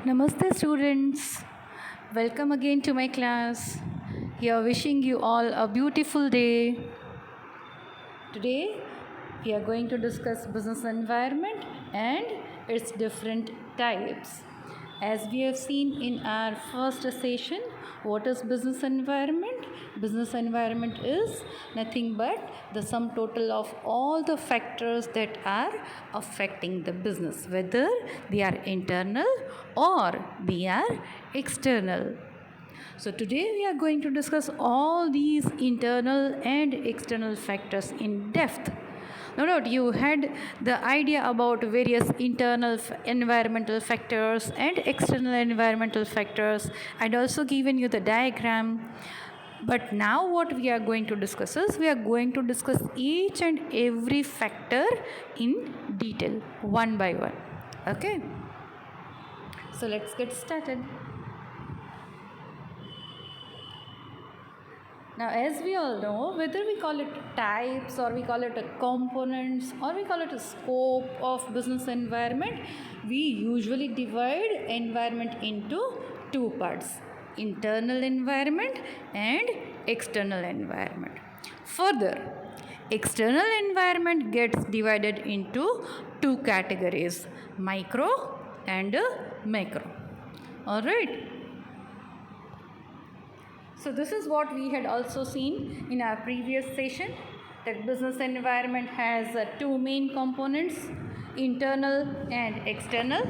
Namaste students, welcome again to my class. Here wishing you all a beautiful day. Today we are going to discuss business environment and its different types. As we have seen in our first session, what is business environment? Business environment is nothing but the sum total of all the factors that are affecting the business, whether they are internal or they are external. So today we are going to discuss all these internal and external factors in depth. No doubt you had the idea about various internal environmental factors and external environmental factors. I'd also given you the diagram. But now what we are going to discuss is we are going to discuss each and every factor in detail, one by one. Okay? So let's get started. Now, as we all know, whether we call it types or we call it a components or we call it a scope of business environment, we usually divide environment into two parts: internal environment and external environment. Further, external environment gets divided into two categories: micro and macro. All right. So this is what we had also seen in our previous session, that business environment has two main components, internal and external,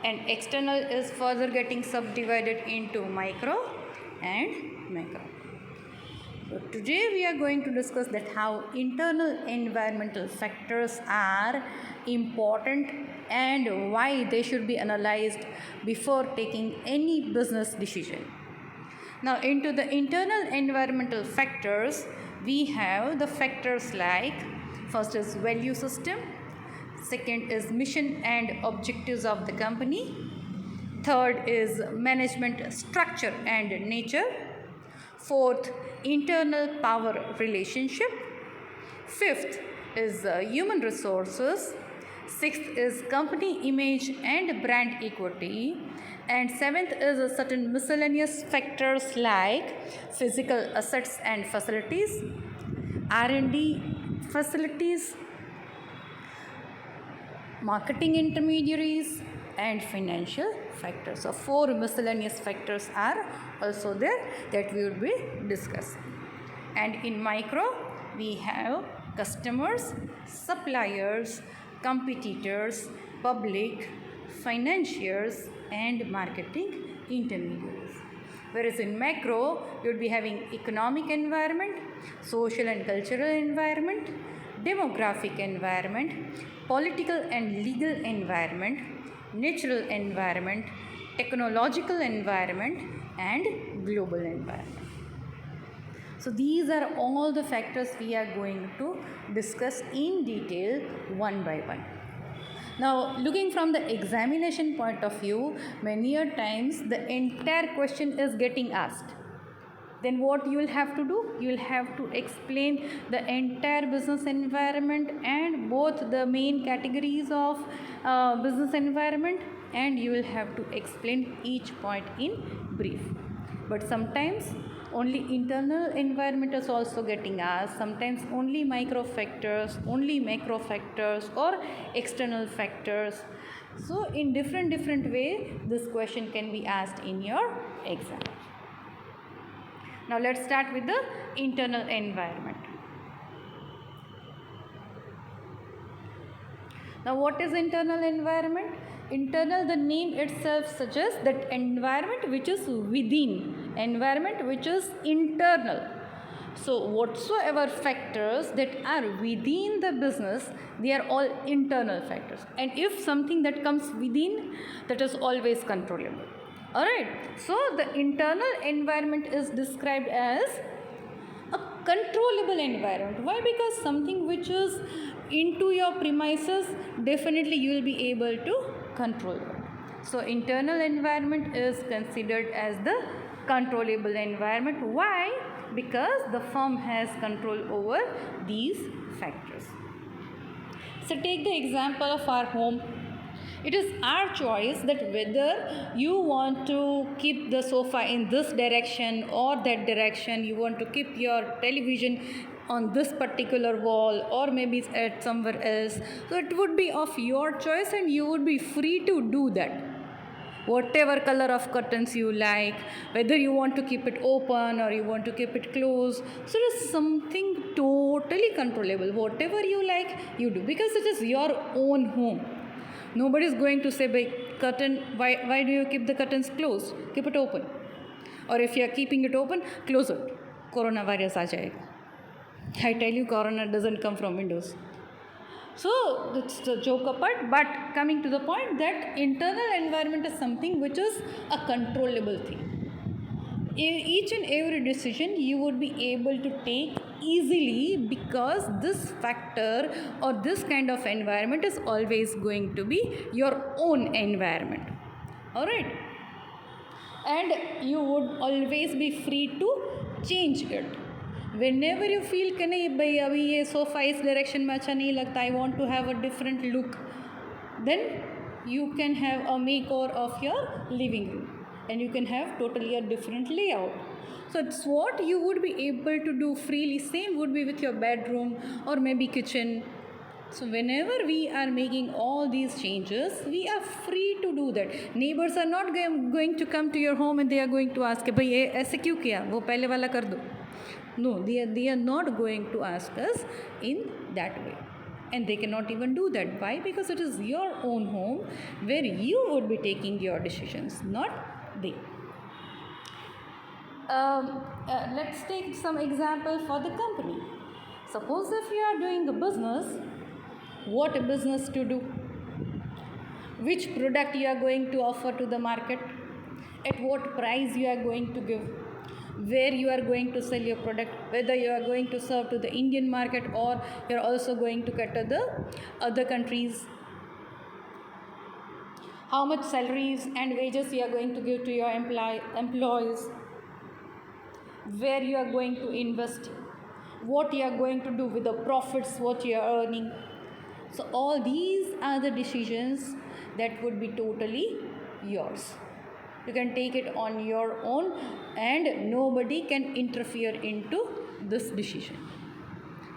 and external is further getting subdivided into micro and macro. So today we are going to discuss that how internal environmental factors are important and why they should be analyzed before taking any business decision. Now, into the internal environmental factors, we have the factors like, first is value system, second is mission and objectives of the company, third is management structure and nature, fourth, internal power relationship, fifth is human resources, sixth is company image and brand equity, and seventh is certain miscellaneous factors like physical assets and facilities, R&D facilities, marketing intermediaries, and financial factors. So 4 miscellaneous factors are also there that we will be discussing. And in micro, we have customers, suppliers, competitors, public, financiers, and marketing intermediaries. Whereas in macro, you would be having economic environment, social and cultural environment, demographic environment, political and legal environment, natural environment, technological environment, and global environment. So these are all the factors we are going to discuss in detail one by one. Now, looking from the examination point of view, many a times the entire question is getting asked. Then what you will have to do? You will have to explain the entire business environment and both the main categories of business environment, and you will have to explain each point in brief. But sometimes only internal environment is also getting asked, sometimes only micro factors, only macro factors, or external factors. So in different way this question can be asked in your exam. Now let's start with the internal environment. Now what is internal environment? Internal, the name itself suggests that environment which is within, environment which is internal. So whatsoever factors that are within the business, they are all internal factors. And if something that comes within, that is always controllable. Alright, so the internal environment is described as a controllable environment. Why? Because something which is into your premises, definitely you will be able to control it. So internal environment is considered as the controllable environment. Why? Because the firm has control over these factors. So take the example of our home. It is our choice that whether you want to keep the sofa in this direction or that direction, you want to keep your television on this particular wall or maybe at somewhere else. So it would be of your choice and you would be free to do that. Whatever color of curtains you like, whether you want to keep it open or you want to keep it closed. So it is something totally controllable. Whatever you like, you do, because it is your own home. Nobody is going to say, by curtain, why do you keep the curtains closed? Keep it open. Or if you are keeping it open, close it. Coronavirus aa jayega. I tell you, corona doesn't come from windows. So it's the joke apart, but coming to the point that internal environment is something which is a controllable thing. Each and every decision you would be able to take easily, because this factor or this kind of environment is always going to be your own environment. All right, and you would always be free to change it. Whenever you feel कि नहीं भाई अभी ये sofa इस direction में अच्छा नहीं लगता, I want to have a different look, then you can have a makeover of your living room and you can have totally a different layout. So it's what you would be able to do freely. Same would be with your bedroom or maybe kitchen. So whenever we are making all these changes, we are free to do that. Neighbors are not going to come to your home and they are going to ask, भाई ये ऐसे क्यों किया, वो पहले वाला कर दो. No, they are not going to ask us in that way. And they cannot even do that. Why? Because it is your own home where you would be taking your decisions, not they. Let's take some example for the company. Suppose if you are doing a business, what a business to do, which product you are going to offer to the market, at what price you are going to give, where you are going to sell your product, whether you are going to serve to the Indian market or you are also going to cater the other countries, how much salaries and wages you are going to give to your employees, where you are going to invest, what you are going to do with the profits, what you are earning. So all these are the decisions that would be totally yours. You can take it on your own and nobody can interfere into this decision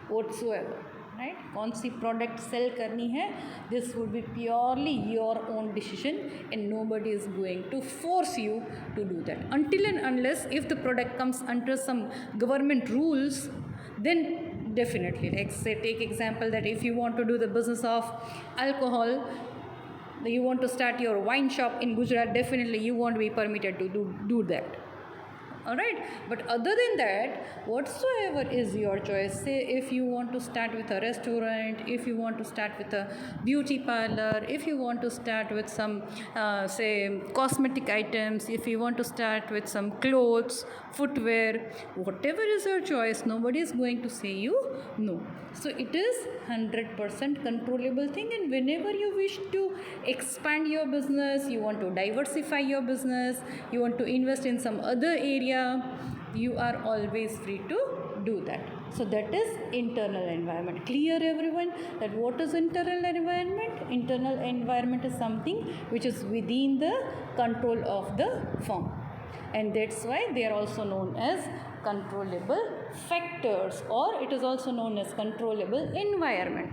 whatsoever. Right? कौन सी product sell करनी है, this would be purely your own decision and nobody is going to force you to do that. Until and unless if the product comes under some government rules, then definitely, like say take example that if you want to do the business of alcohol, you want to start your wine shop in Gujarat, definitely you won't be permitted to do that. Alright, but other than that, whatsoever is your choice. Say if you want to start with a restaurant, if you want to start with a beauty parlor, if you want to start with some say cosmetic items, if you want to start with some clothes, footwear, whatever is your choice, nobody is going to say you no. So it is 100% controllable thing, and whenever you wish to expand your business, you want to diversify your business, you want to invest in some other area, you are always free to do that. So that is internal environment. Clear everyone that what is internal environment? Internal environment is something which is within the control of the firm, and that's why they are also known as controllable factors, or it is also known as controllable environment.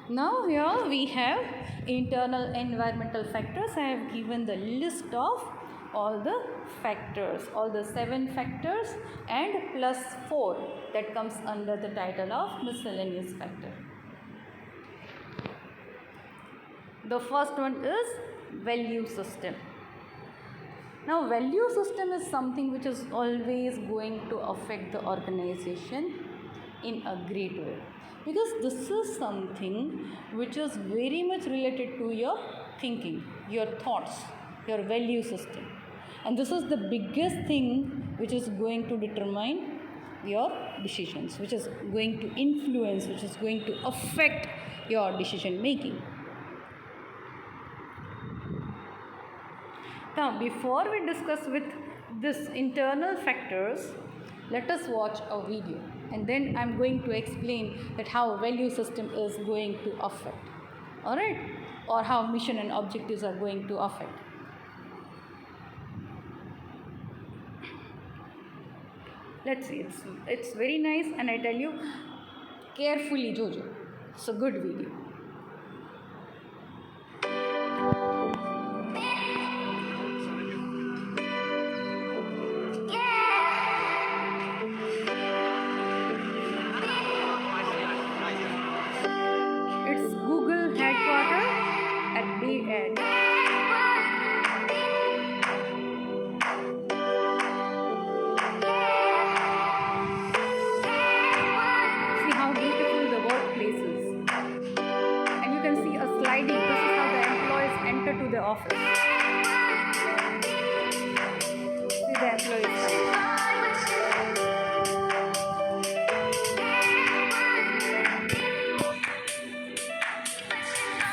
Now here we have internal environmental factors. I have given the list of all the factors, all the 7 factors and plus 4 that comes under the title of miscellaneous factor. The first one is value system. Now value system is something which is always going to affect the organization in a great way, because this is something which is very much related to your thinking, your thoughts, your value system, and this is the biggest thing which is going to determine your decisions, which is going to influence, which is going to affect your decision making. Now before we discuss with this internal factors, let us watch a video, and then I am going to explain that how value system is going to affect. Alright, or how mission and objectives are going to affect. Let's see, it's very nice, and I tell you, carefully Jojo. It's a good video. It's Google headquarters at Bay Area. See how beautiful the workplace is. And you can see a sliding. This is how the employees enter to the office. See the employees coming.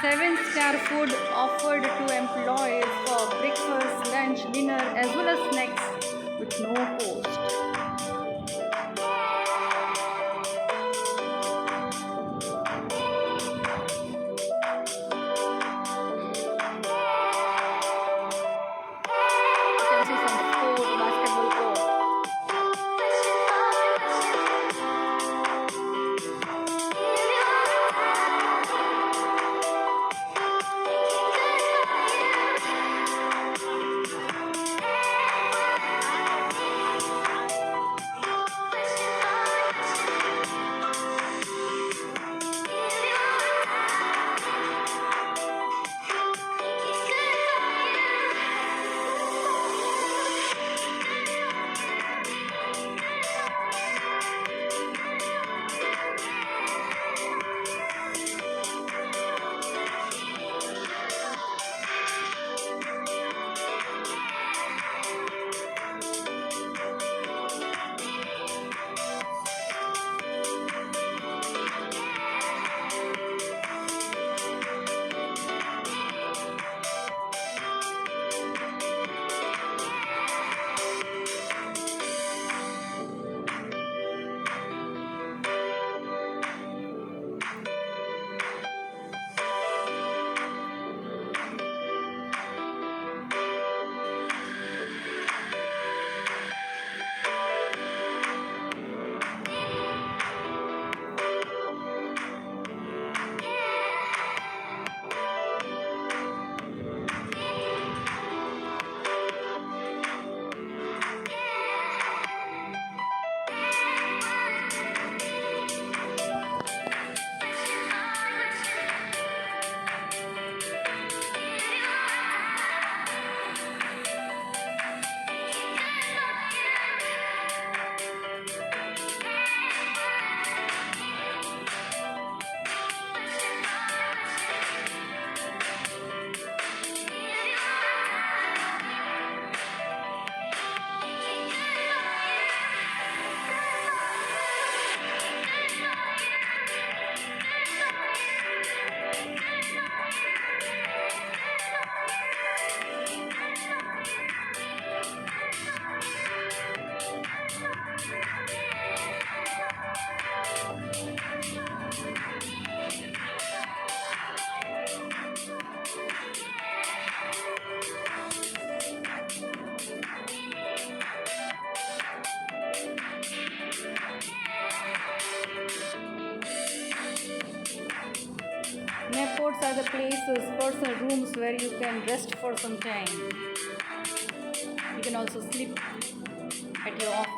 7-star food offered to employees for breakfast, lunch, dinner as well as snacks with no cost. You can see some sport, basketball court. Airports are the places, personal rooms where you can rest for some time. You can also sleep at your office.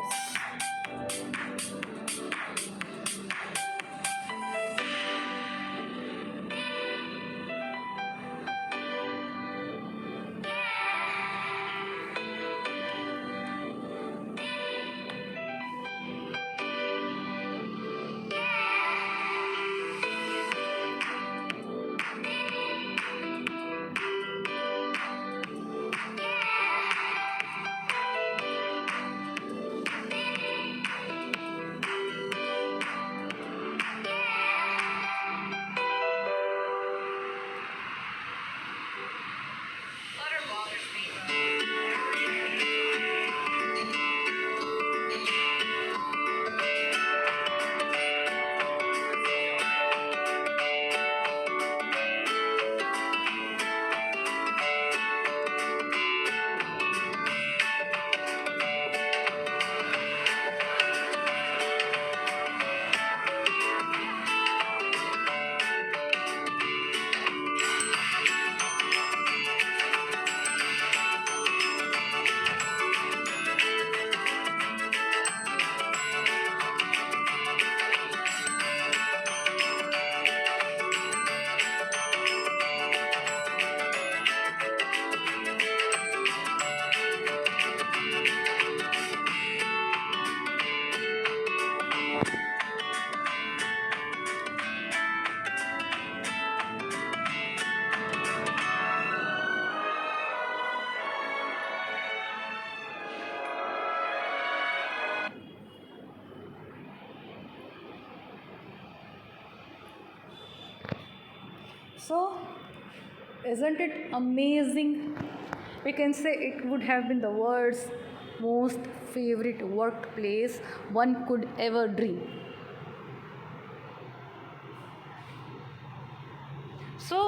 So isn't it amazing? We can say it would have been the world's most favorite workplace one could ever dream. So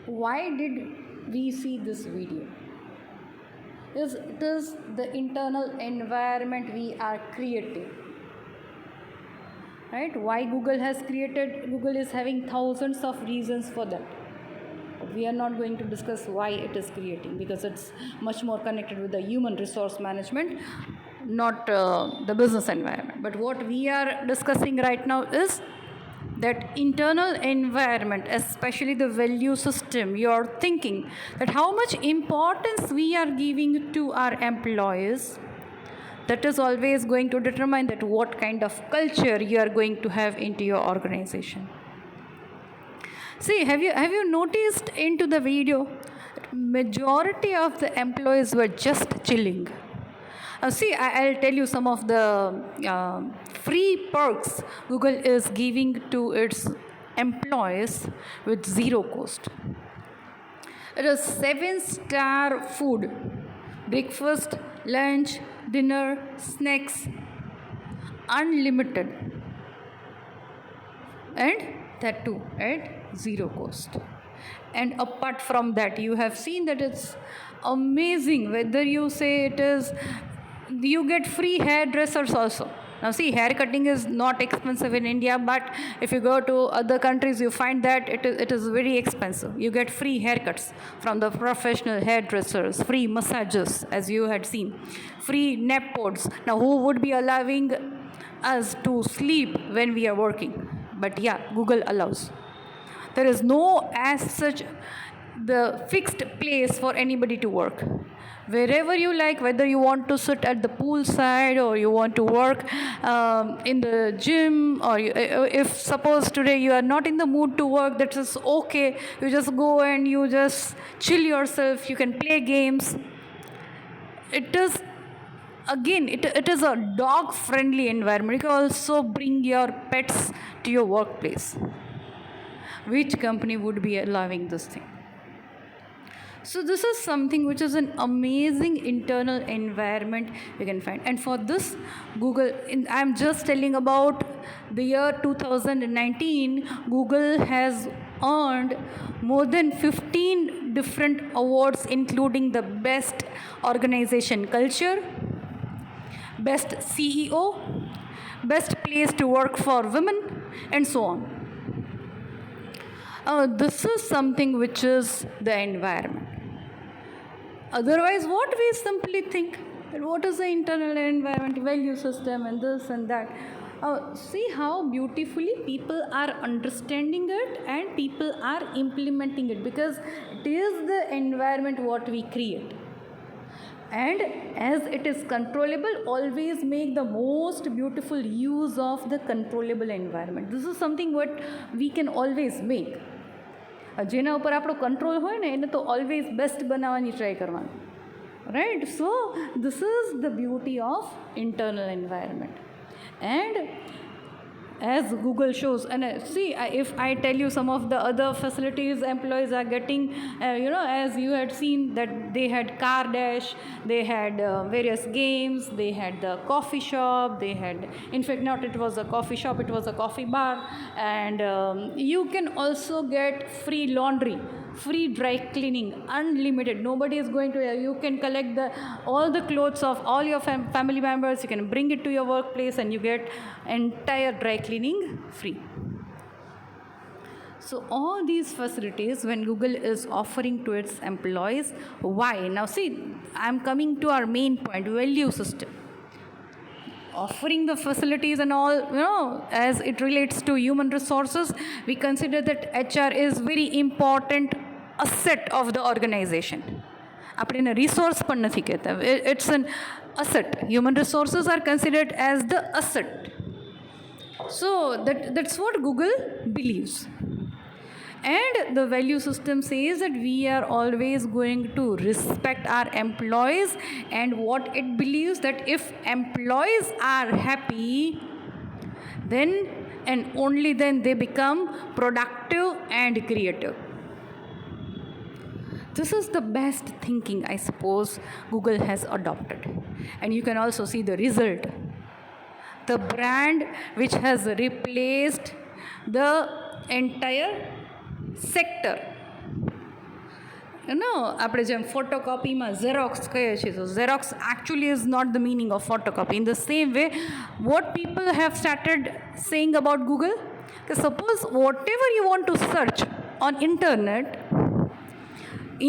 why did we see this video? It is the internal environment we are creating. Right? Why Google has created? Google is having thousands of reasons for that. We are not going to discuss why it is creating, because it's much more connected with the human resource management, not the business environment. But what we are discussing right now is that internal environment, especially the value system. You are thinking that how much importance we are giving to our employees. That is always going to determine that what kind of culture you are going to have into your organization. See, have you noticed into the video, majority of the employees were just chilling. See, I'll tell you some of the free perks Google is giving to its employees with zero cost. It is 7-star food, breakfast, lunch, dinner, snacks, unlimited, and that too at zero cost. And apart from that, you have seen that it's amazing. Whether you say it is, you get free hairdressers also. Now see, hair cutting is not expensive in India, but if you go to other countries, you find that it is very expensive. You get free haircuts from the professional hairdressers, free massages, as you had seen, free nap pods. Now who would be allowing us to sleep when we are working? But yeah, Google allows. There is no as such the fixed place for anybody to work. Wherever you like, whether you want to sit at the pool side or you want to work in the gym, or if suppose today you are not in the mood to work, that is okay. You just go and you just chill yourself. You can play games. It is, again, it is a dog friendly environment. You can also bring your pets to your workplace. Which company would be allowing this thing? So this is something which is an amazing internal environment you can find. And for this, Google, I'm just telling about the year 2019, Google has earned more than 15 different awards, including the best organization culture, best CEO, best place to work for women, and so on. This is something which is the environment. Otherwise, what we simply think, what is the internal environment, value system, and this and that. See how beautifully people are understanding it and people are implementing it, because it is the environment what we create. And as it is controllable, always make the most beautiful use of the controllable environment. This is something what we can always make. જેના ઉપર આપણો control હોય ને એને તો always best બનાવવાની try કરવાનું, right. So this is the beauty of internal environment. And as Google shows, and see, if I tell you some of the other facilities employees are getting, as you had seen that they had car dash, they had various games, they had the coffee shop, they had, in fact not it was a coffee shop, it was a coffee bar, and you can also get free laundry, free dry cleaning, unlimited. Nobody is going to, you can collect all the clothes of all your family members, you can bring it to your workplace and you get entire dry cleaning free. So all these facilities when Google is offering to its employees, why? Now see, I'm coming to our main point, value system. Offering the facilities and all, as it relates to human resources, we consider that HR is very important asset of the organization. આપણે resource પણ નથી કહેતા, it's an asset. Human resources are considered as the asset. So that's what Google believes. And the value system says that we are always going to respect our employees, and what it believes that if employees are happy, then and only then they become productive and creative. This is the best thinking, I suppose, Google has adopted. And you can also see the result. The brand which has replaced the entire sector. આપણે જેમ ફોટોકોપીમાં xerox કહીએ છીએ, તો xerox actually is not the meaning of photocopy. In the same way, what people have started saying about Google, suppose whatever you want to search on internet,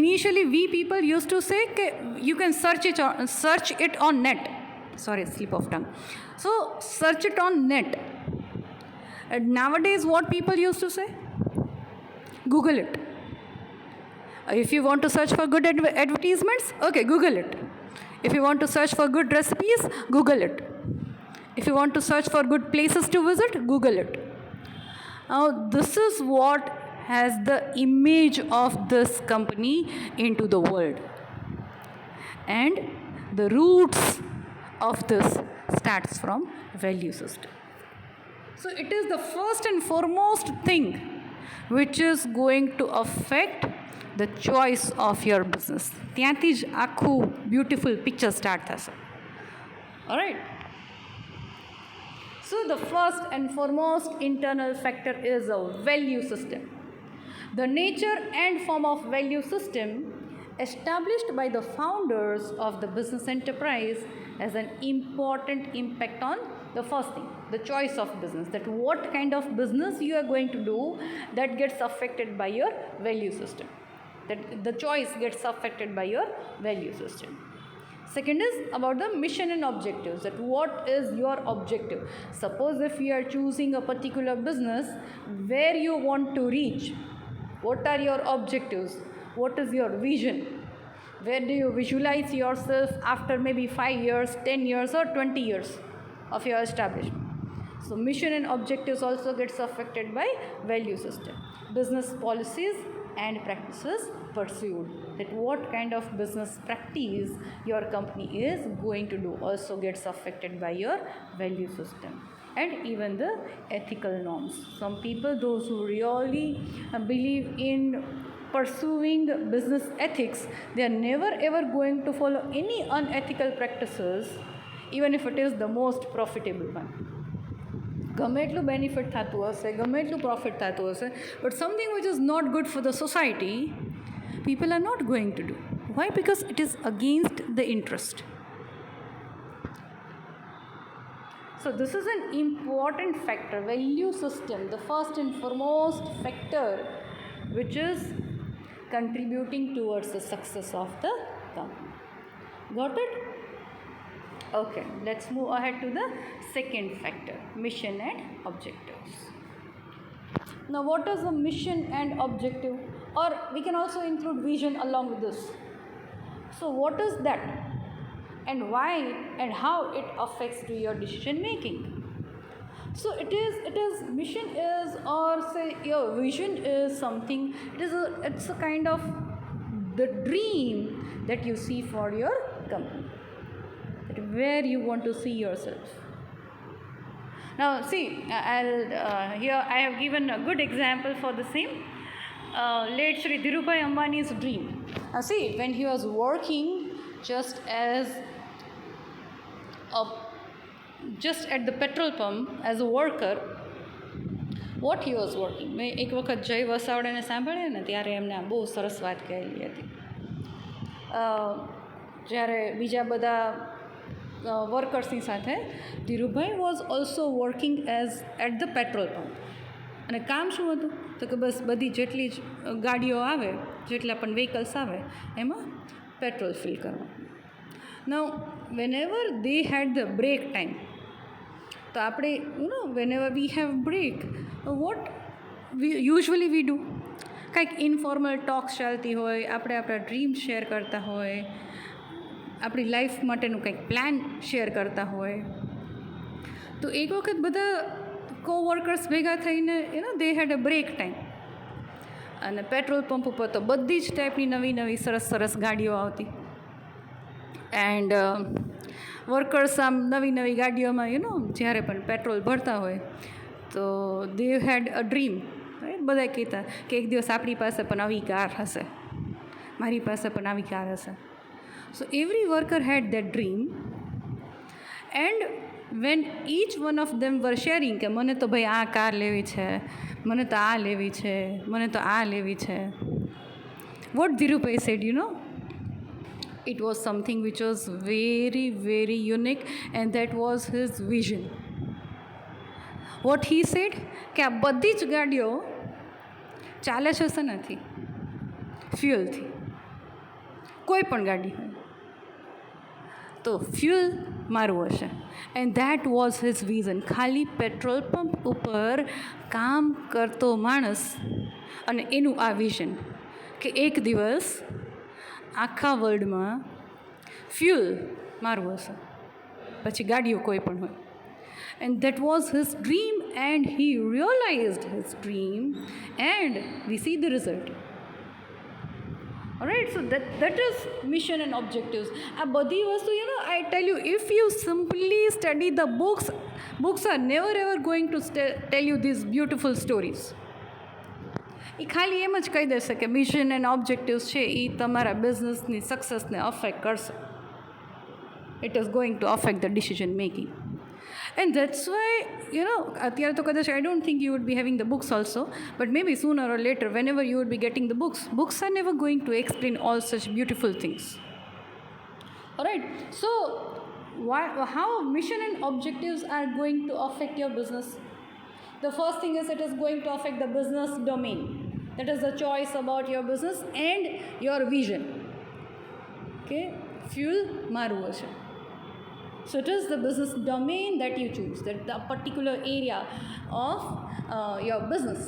initially we people used to say you can search it on net. Sorry, slip of tongue. So search it on net. And nowadays what people used to say, Google it. If you want to search for good advertisements, okay, Google it. If you want to search for good recipes, Google it. If you want to search for good places to visit, Google it. Now this is what has the image of this company into the world. And the roots of this starts from value system. So it is the first and foremost thing which is going to affect the choice of your business. ત્યાંથી જ આખું beautiful picture start થશે. Alright. So the first and foremost internal factor is a value system. The nature and form of value system established by the founders of the business enterprise has an important impact on the first thing, the choice of business, that what kind of business you are going to do, that gets affected by your value system. That the choice gets affected by your value system. Second is about the mission and objectives, that what is your objective. Suppose if you are choosing a particular business, where you want to reach, what are your objectives, what is your vision, where do you visualize yourself after maybe 5 years, 10 years or 20 years of your establishment. So mission and objectives also gets affected by value system. Business policies and practices pursued, that what kind of business practice your company is going to do, also gets affected by your value system. And even the ethical norms. Some people, those who really believe in pursuing business ethics, they are never ever going to follow any unethical practices, even if it is the most profitable one. ગમે એટલું benefit થતું હશે, ગમે એટલું profit થતું હશે, but something which is not good for the society, people are not going to do. Why? Because it is against the interest. So this is an important factor, value system, the first and foremost factor which is contributing towards the success of the company. Got it? Okay, let's move ahead to the second factor, mission and objectives. Now what is the mission and objective, or we can also include vision along with this. So what is that, and why and how it affects to your decision making? So it is mission is, or say your vision is something, it's a kind of the dream that you see for your company, where you want to see yourself. Now see, here I have given a good example for the same. Late Shri Dhirubhai Ambani's dream. Now see, when he was working just at the petrol pump as a worker, what he was working. મેં એક વખત જય વસાવડાને સાંભળ્યા ને ત્યારે એમને બહુ સરસ વાત કહેલી હતી. જ્યારે બીજા બધા વર્કર્સની સાથે Dhirubhai was also working at the petrol pump. અને કામ શું હતું? તો કે બસ બધી જેટલી જ ગાડીઓ આવે, જેટલા પણ વ્હીકલ્સ આવે, એમાં પેટ્રોલ ફિલ કરવાનું. નાઉ whenever they had the break time, તો આપણે whenever we have break, what usually we do, કંઈક ઇન્ફોર્મલ ટોક્સ ચાલતી હોય, આપણે આપણા ડ્રીમ શેર કરતા હોય, આપણી લાઈફ માટેનું કંઈક પ્લાન શેર કરતા હોય. તો એક વખત બધા કોવર્કર્સ ભેગા થઈને દે હેડ અ બ્રેક ટાઈમ, અને પેટ્રોલ પંપ ઉપર તો બધી જ ટાઈપની નવી નવી સરસ સરસ ગાડીઓ આવતી. એન્ડ વર્કર્સ આમ નવી નવી ગાડીઓમાં જ્યારે પણ પેટ્રોલ ભરતા હોય તો દે હેડ અ ડ્રીમ, રાઈટ. બધા કહેતા કે એક દિવસ આપણી પાસે પણ આવી કાર હશે, મારી પાસે પણ આવી કાર હશે. So every worker had that dream, and when each one of them were sharing કે મને તો ભાઈ આ કાર લેવી છે, મને તો આ લેવી છે, મને તો આ લેવી છે. What Dhirubhai said, it was something which was very, very unique, and that was his vision. What he said કે આ બધી જ ગાડીઓ ચાલે છે શેનાથી? ફ્યુઅલથી. કોઈ પણ ગાડી હોય તો ફ્યુઅલ મારું હશે. And that was his vision. ખાલી પેટ્રોલ પંપ ઉપર કામ કરતો માણસ અને એનું આ વિઝન કે એક દિવસ આખા વર્લ્ડમાં ફ્યુઅલ મારું હશે, પછી ગાડીઓ કોઈ પણ હોય. And that was his dream, and he realized his dream, and we see the result. Alright, so that is mission and objectives. આ બધી વસ્તુ I tell you, if you simply study the books are never ever going to tell you these beautiful stories. એ ખાલી એમ જ કહી દેશે કે mission and objectives છે એ તમારા બિઝનેસની સક્સેસને અફેક્ટ કરશે. It is going to affect the decision making. And that's why, અત્યારે તો કદાચ I don't think you would be having the books also, but maybe sooner or later, whenever you would be getting the books are never going to explain all such beautiful things. Alright, so how mission and objectives are going to affect your business? The first thing is it is going to affect the business domain. That is the choice about your business and your vision. Okay, fuel maru hase. So it is the business domain that you choose, that the particular area of your business.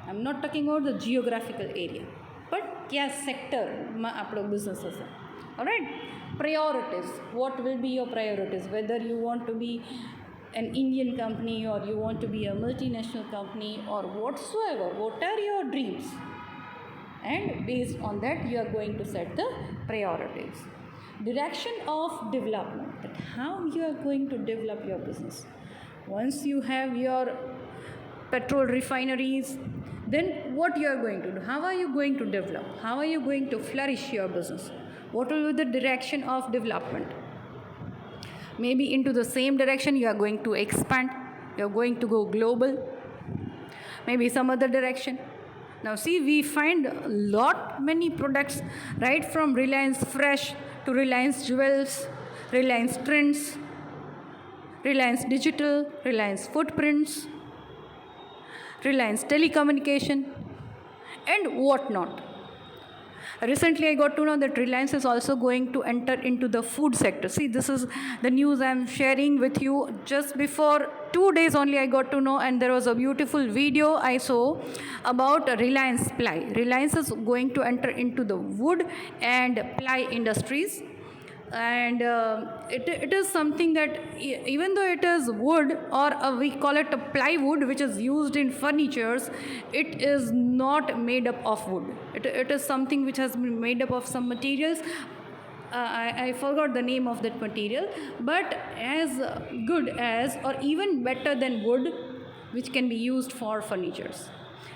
I'm not talking about the geographical area, but kya sector ma apno business hase. Alright, priorities. What will be your priorities? Whether you want to be an Indian company or you want to be a multinational company or whatsoever, what are your dreams? And based on that, you are going to set the priorities. Direction of development, that how you are going to develop your business. Once you have your petrol refineries, then what you are going to do? How are you going to develop? How are you going to flourish your business? What will be the direction of development? Maybe into the same direction you are going to expand, you are going to go global, maybe some other direction. Now see, we find many products, right from Reliance Fresh to Reliance Jewels, Reliance Trends, Reliance Digital, Reliance Footprints, Reliance Telecommunication, and what not. Recently I got to know that Reliance is also going to enter into the food sector. See, this is the news I am sharing with you. Just before 2 days only I got to know, and there was a beautiful video I saw about Reliance Ply. Reliance is going to enter into the wood and ply industries. And it is something that even though it is wood, or we call it a plywood, which is used in furnitures, it is not made up of wood. It is something which has been made up of some materials. I forgot the name of that material, but as good as or even better than wood, which can be used for furnitures.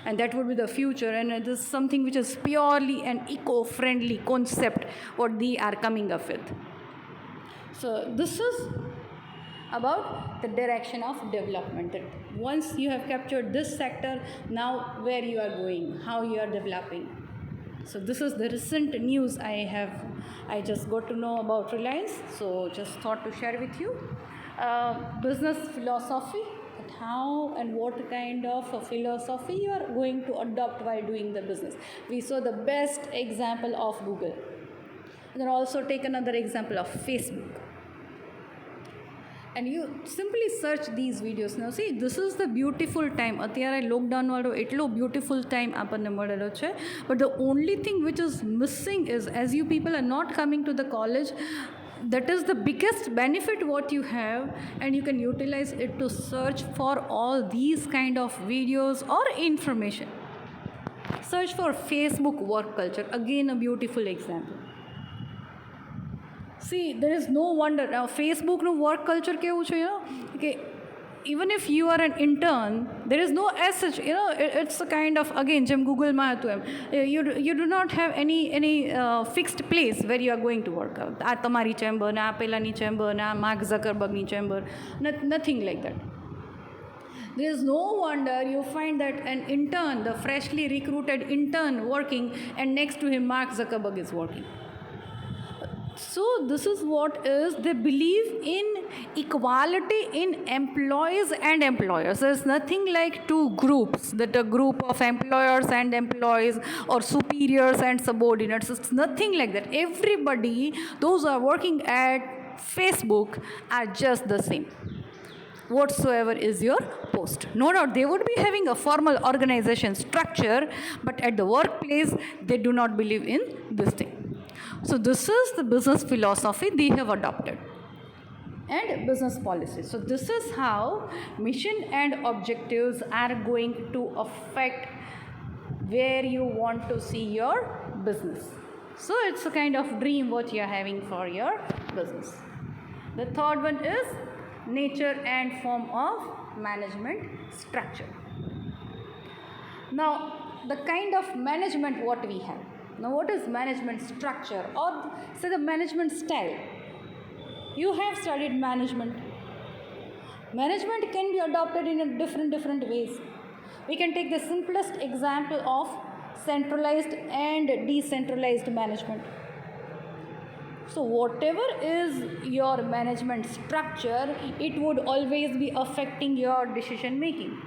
And that would be the future, and it is something which is purely an eco-friendly concept what they are coming up with. So this is about the direction of development, that once you have captured this sector, now where you are going, how you are developing. So this is the recent news I just got to know about Reliance, so just thought to share with you. Business philosophy, that how and what kind of a philosophy you are going to adopt while doing the business. We saw the best example of Google. And then also take another example of Facebook. And you simply search these videos. Now see, this is the beautiful time. અત્યારે lockdown વાળો એટલો beautiful time આપણને મળેલો છે. But the only thing which is missing is, as you people are not coming to the college, that is the biggest benefit what you have, and you can utilize it to search for all these kind of videos or information. Search for Facebook work culture. Again, a beautiful example. See, there is no wonder. Now, Facebook no work culture કેવું છે, કે even if you are an intern, there is no as such, it's a kind of, again, જેમ ગૂગલમાં હતું એમ, you do not have any fixed place where you are going to work. આ તમારી chamber, ના પેલાની chamber, ના Mark ઝકરબર્ગની chamber, nothing like that. There is no wonder you find that an intern, the freshly recruited intern working, and next to him Mark Zuckerberg is working. So this is what is, they believe in equality in employees and employers. There's nothing like two groups, that a group of employers and employees or superiors and subordinates. It's nothing like that. Everybody, those who are working at Facebook, are just the same, whatsoever is your post. No doubt they would be having a formal organization structure, but at the workplace they do not believe in this thing. So this is the business philosophy they have adopted and business policies. So this is how mission and objectives are going to affect where you want to see your business. So it's a kind of dream what you are having for your business. The third one is nature and form of management structure. Now, the kind of management what we have. Now, what is management structure, or say the management style? You have studied management. Management can be adopted in a different ways. We can take the simplest example of centralized and decentralized management. So whatever is your management structure, it would always be affecting your decision making.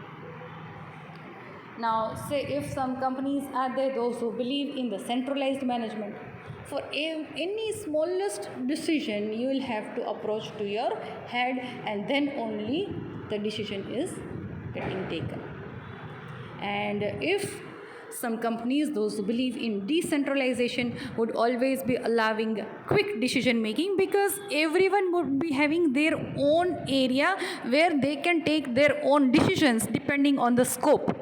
Now, say if some companies are there, those who believe in the centralized management, for any smallest decision you will have to approach to your head, and then only the decision is getting taken. And if some companies, those who believe in decentralization, would always be allowing quick decision making, because everyone would be having their own area where they can take their own decisions depending on the scope.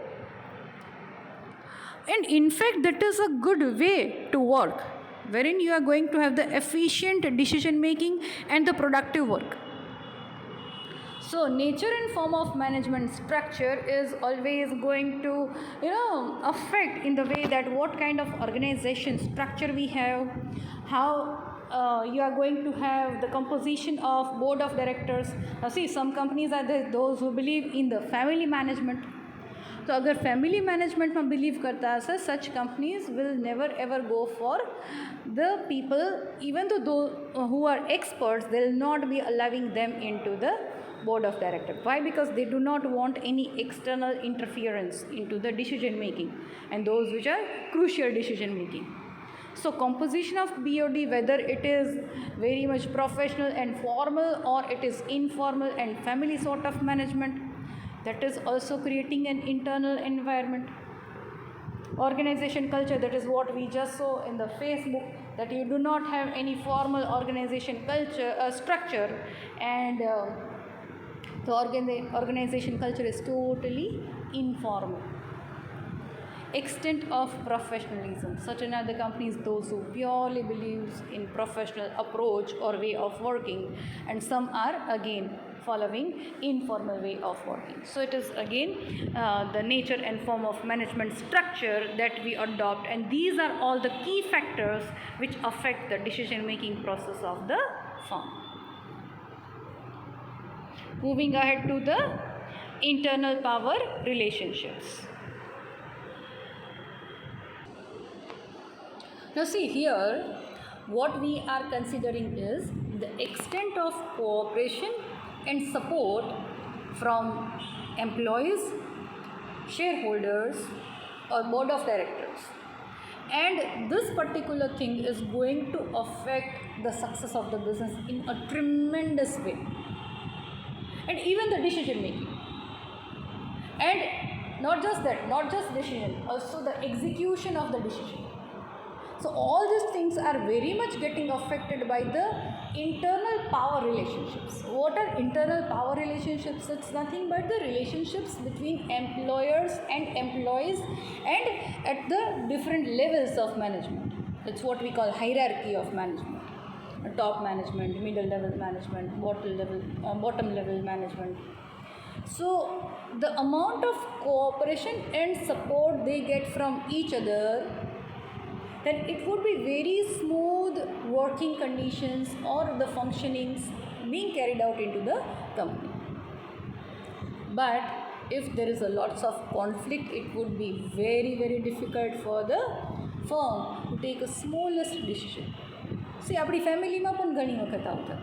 And in fact, that is a good way to work, wherein you are going to have the efficient decision making and the productive work. So nature and form of management structure is always going to affect in the way that what kind of organization structure we have, how you are going to have the composition of board of directors. Now see, some companies are there, those who believe in the family management. So अगर family management में believe करता है, such companies will never ever go for the people, even though who are experts, they will not be allowing them into the board of directors. Why? Because they do not want any external interference into the decision making, and those which are crucial decision making. So composition of BOD, whether it is very much professional and formal, or it is informal and family sort of management, that is also creating an internal environment. Organization culture, that is what we just saw in the Facebook, that you do not have any formal organization culture structure, and the organization culture is totally informal. Extent of professionalism, certain are the companies those who purely believes in professional approach or way of working, and some are again following informal way of working. So it is again the nature and form of management structure that we adopt, and these are all the key factors which affect the decision making process of the firm. Moving ahead to the internal power relationships. Now see here, what we are considering is the extent of cooperation and support from employees, shareholders, or board of directors. And this particular thing is going to affect the success of the business in a tremendous way. And even the decision making. And not just that, not just decision, also the execution of the decision. So all these things are very much getting affected by the internal power relationships. What are internal power relationships? It's nothing but the relationships between employers and employees, and at the different levels of management. It's what we call hierarchy of management. top management, middle level management, bottom level management. So the amount of cooperation and support they get from each other, then it would be very smooth working conditions or the functionings being carried out into the company. But if there is a lots of conflict, it would be very, very difficult for the firm to take a smallest decision. See, આપણી ફેમિલીમાં પણ ઘણી વખત આવું થતું,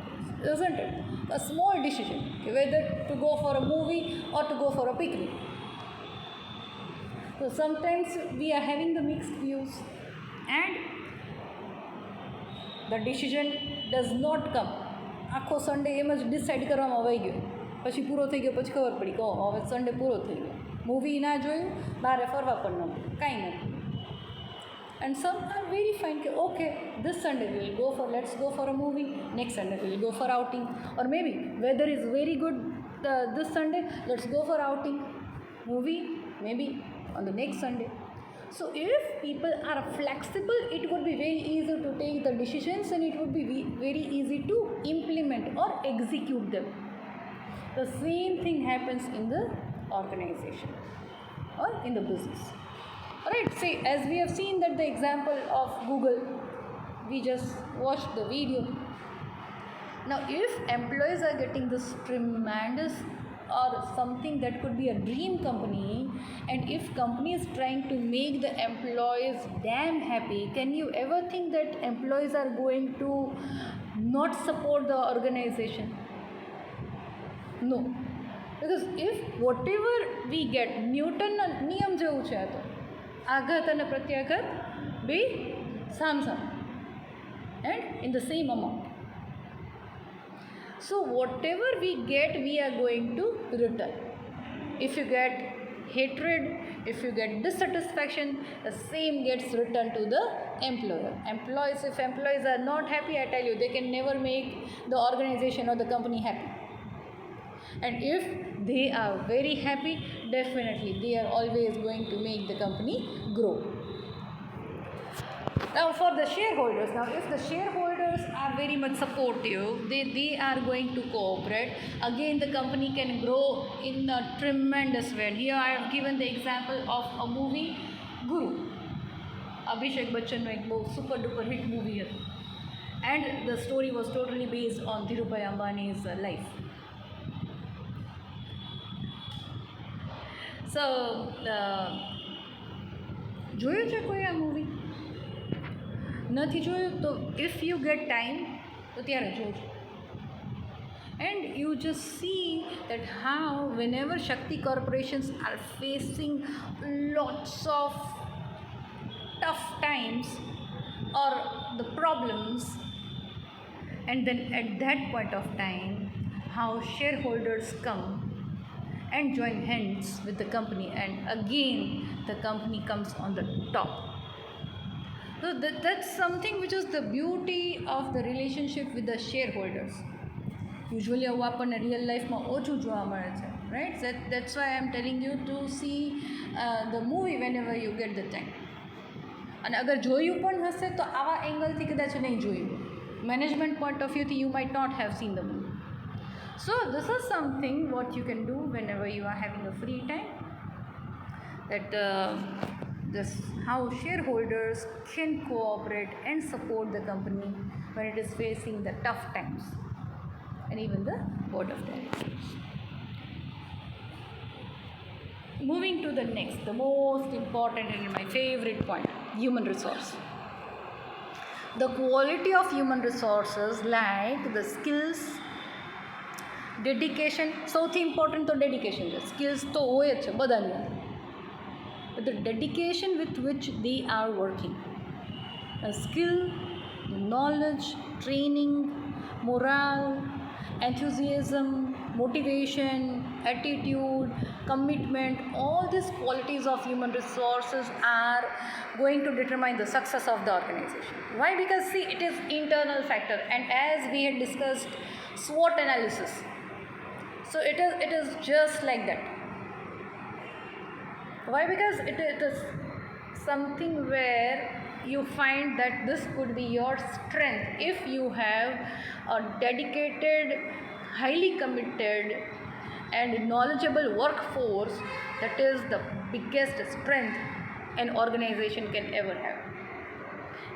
isn't it? A small decision, whether to go for a movie or to go for a picnic. So sometimes we are having the mixed views and the decision does not come. આખો Sunday એમ જ decide કરવામાં આવી ગયો, પછી પૂરો થઈ ગયો, પછી ખબર પડી કે હવે સન્ડે પૂરો થઈ ગયો, મૂવી ના જોયું, બહાર ફરવા પણ ન ગયું, કાંઈ નથી. And some are very fine. Okay, this Sunday we will go for, let's go for a movie. Next Sunday we will go for outing. Or maybe weather is very good this Sunday, let's go for outing. Movie maybe on the next Sunday. So if people are flexible, it would be very easy to take the decisions and it would be very easy to implement or execute them. The same thing happens in the organization or in the business. Alright, see, as we have seen that the example of Google, we just watched the video. Now, if employees are getting this tremendous or something that could be a dream company, and if company is trying to make the employees damn happy, can you ever think that employees are going to not support the organization? No. Because if whatever we get, Newton નિયમ જેવું છે આ તો, આઘાત અને પ્રત્યાઘાત બે સામસામ and in the same amount. So whatever we get, we are going to return. If you get hatred, if you get dissatisfaction, the same gets returned to the employer. If employees are not happy, I tell you, they can never make the organization or the company happy. And if they are very happy, definitely they are always going to make the company grow. Now for the shareholders, if the shareholders are very much supportive, they are going to cooperate, again the company can grow in a tremendous way. Here I have given the example of a movie, Guru. Abhishek Bachchanનો એક બહુ super duper hit movie હતું, and the story was totally based on Dhirubhai Ambani's life. So, જોયું છે કોઈ આ movie? નથી જોયું તો if you get time તો ત્યારે જોજો. And you just see that how whenever Shakti corporations are facing lots of tough times or the problems, and then at that point of time how shareholders come and join hands with the company, and again the company comes on the top. So that's something which is the beauty of the relationship with the shareholders. Usually આવું આપણને real લાઈફમાં ઓછું જોવા મળે છે, right? That's why I'm telling you to see the movie whenever you get the time. અને અગર જોયું પણ હશે તો આવા એંગલથી કદાચ નહીં જોયું, મેનેજમેન્ટ પોઈન્ટ ઓફ વ્યૂથી you might not have seen the movie. So this is something what you can do whenever you are having a free time, that this how shareholders can cooperate and support the company when it is facing the tough times, and even the board of directors. Moving to the next, the most important and my favorite point, human resource. The quality of human resources, like the skills, dedication, સૌથી important તો dedication છે. Skills તો હોય જ છે બધાની, but the dedication with which they are working, a skill, knowledge, training, morale, enthusiasm, motivation, attitude, commitment, all these qualities of human resources are going to determine the success of the organization. Why? Because see, it is internal factor, and as we had discussed SWOT analysis, so it is just like that. Why? Because it is something where you find that this could be your strength if you have a dedicated, highly committed and knowledgeable workforce. That is the biggest strength an organization can ever have.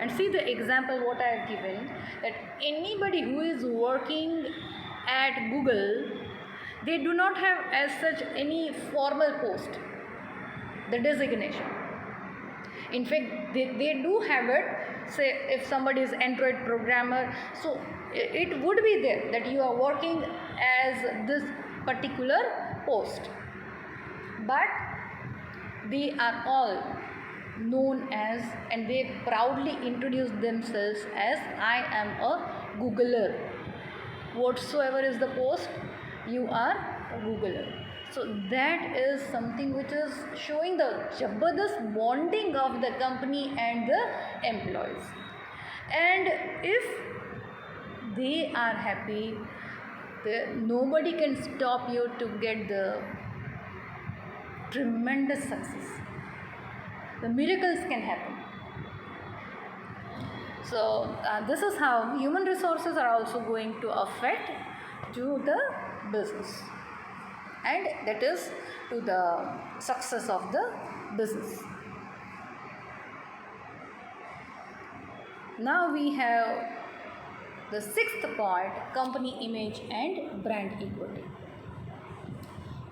And see the example what I have given, that anybody who is working at Google, they do not have as such any formal post, the designation. In fact, they do have it. Say if somebody is Android programmer, so it would be there that you are working as this particular post, but they are all known as, and they proudly introduce themselves as, I am a Googler. Whatsoever is the post, you are a Googler. So that is something which is showing the Jabardast bonding of the company and the employees. And if they are happy, nobody can stop you to get the tremendous success. The miracles can happen. So this is how human resources are also going to affect to the business, and that is to the success of the business. Now we have the sixth point, company image and brand equity.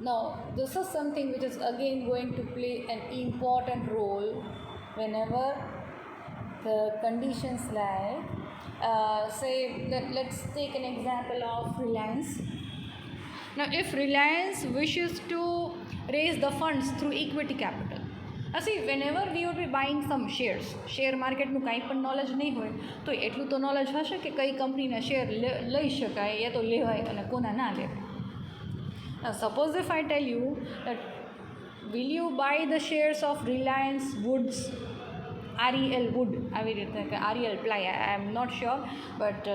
Now this is something which is again going to play an important role whenever the conditions like let's take an example of Reliance. Now if Reliance wishes to raise the funds through equity capital, see whenever we would be buying some shares, share માર્કેટનું કાંઈ પણ knowledge નહીં હોય તો એટલું તો knowledge હશે કે કઈ કંપનીના શેર લઈ શકાય યા તો લેવાય અને કોના ના લેવાય. Now suppose if I tell you that will you buy the shares of Reliance Woods, REL Wood, આવી રીતે કે REL Ply, I am not sure, but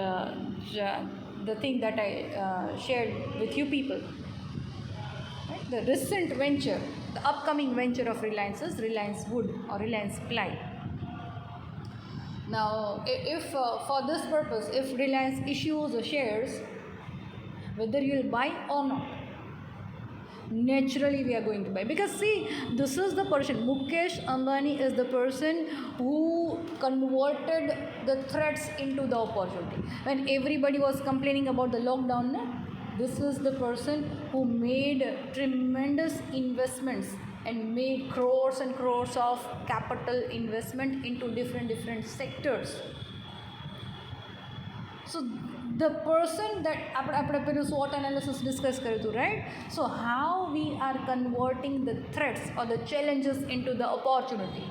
the thing that I shared with you people, right? The recent venture, the upcoming venture of Reliance is Reliance Wood or Reliance Ply. Now if for this purpose, if Reliance issues the shares, whether you will buy or not, naturally we are going to buy, because see, this is the person, Mukesh Ambani is the person who converted the threats into the opportunity. When everybody was complaining about the lockdown, this is the person who made tremendous investments and made crores and crores of capital investment into different sectors. So the person that આપણે પેલું SWOT analysis discuss કર્યું હતું, right? So how we are converting the threats or the challenges into the opportunity.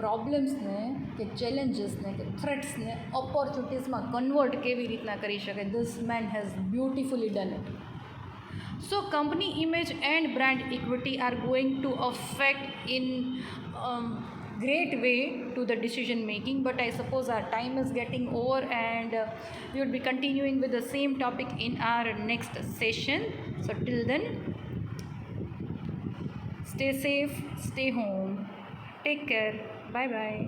પ્રોબ્લેમ્સને કે ચેલેન્જીસને કે થ્રેટ્સને ઓપોર્ચ્યુનિટીઝમાં convert કેવી રીતના કરી શકે, this man has beautifully done it. So company image and brand equity are going to affect in great way to the decision making, but I suppose our time is getting over, and we will be continuing with the same topic in our next session. So till then, stay safe, stay home, take care, bye bye.